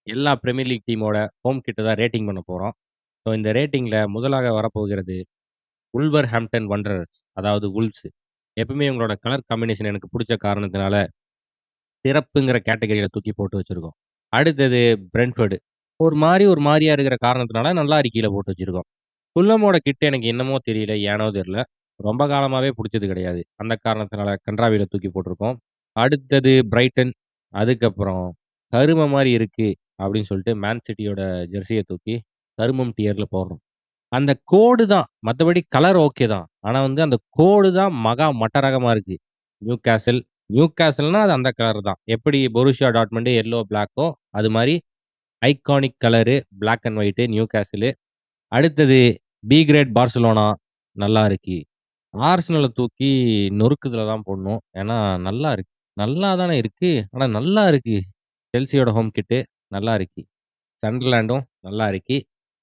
எல்லா premier league டீமோட home கிட்ட தான் ரேட்டிங் பண்ண போறோம். ஸோ இந்த ரேட்டிங்ல முதலாக வரப்போகிறது வுல்வர்ஹாம்ப்டன் வண்டரர்ஸ். அதாவது வுல்வ்ஸ். எப்பவுமே இவங்களோட கலர் காம்பினேஷன் எனக்கு புடிச்ச காரணத்தினால, சிறப்புங்கிற கேட்டகரியில தூக்கி போட்டு வச்சிருக்கோம். அடுத்தது பிரென்ட்ஃபோர்டு. ஒரு மாரியா இருக்கிற காரணத்தினால நல்லாரி கீழ போட்டு வச்சிருக்கோம். ஃபுல்லமோட கிட் எனக்கு என்னமோ தெரியல, ஏனோ தெரியல. ரொம்ப காலமாவே புடிச்சது கிடையாது. அந்த காரணத்தினால கண்றாவியில தூக்கி போட்டுருக்கோம். அடுத்தது பிரைட்டன். அதுக்கப்புறம் கரும மாரி இருக்கு அப்படின்னு சொல்லிட்டு மேன் சிட்டியோட ஜெர்சிய தூக்கி கருமம் டியர்ல போடுறோம். அந்த கோடு தான். மத்தபடி கலர் ஓகே தான். ஆனா வந்து அந்த கோடு தான் மகா மட்டரகமா இருக்கு. நியூகாசில். நியூகாசில்னா அது அந்த கலர் தான். எப்படி பொருசியா டாட்மண்ட் எல்லோ, பிளாக்கோ அது மாரி iconic colour black and white Newcastle. அடுத்தது பி கிரேட் பார்சிலோனா நல்லா இருக்கு. ஆர்சனல தூக்கி நொறுக்குதுல தான் போடணும். ஏன்னா நல்லா இருக்கு. நல்லா தானே இருக்கு. ஆனா நல்லா இருக்கு. செல்சியோட ஹோம் கிட்டு நல்லா இருக்கு. சண்டர்லாண்டும் நல்லா இருக்கு.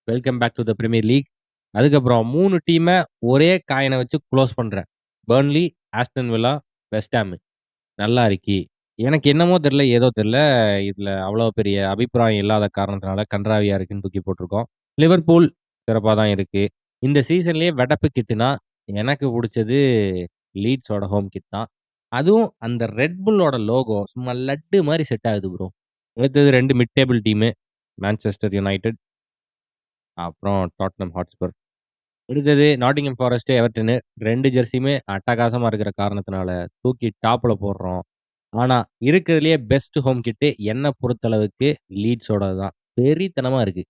வெல்கம் பேக் டூ த பிரீமியர் லீக். அதுக்கப்புறம் 3 டீம ஒரே காயின வச்சு குளோஸ் பண்றேன். Burnley, Aston villa, West Ham நல்லா இருக்கு. எனக்கு என்னமோ தெரியல, ஏதோ தெரியல. இதுல அவ்வளோ பெரிய அபிப்பிராயம் இல்லாத காரணத்தினால கண்றாவியா இருக்குன்னு தூக்கி போட்டுருக்கோம். லிவர்பூல் சிறப்பா தான் இருக்கு. இந்த சீசன்லயே வெடப்பு கிட்டுனா, எனக்கு புடிச்சது லீட்ஸோட ஹோம் கிட் தான். அதுவும் அந்த ரெட் புல்லோட லோகோ சும்மா லட்டு மாரி செட் ஆகுது ப்ரோ. அடுத்தது 2 mid table team. Manchester United, அப்புறம் டாட்னம் ஹாட்ஸ்பர். அடுத்தது நாட்டிங்ஹாம் ஃபாரஸ்ட், எவர்டனு 2 ஜெர்சியுமே அட்டகாசமா இருக்கிற காரணத்தினால தூக்கி டாப்ல போடுறோம். ஆனா, இருக்கிறதுலயே பெஸ்ட் ஹோம் கிட்டு என்ன பொறுத்தளவுக்கு லீட்ஸோடது தான். வெறித்தனமா இருக்கு.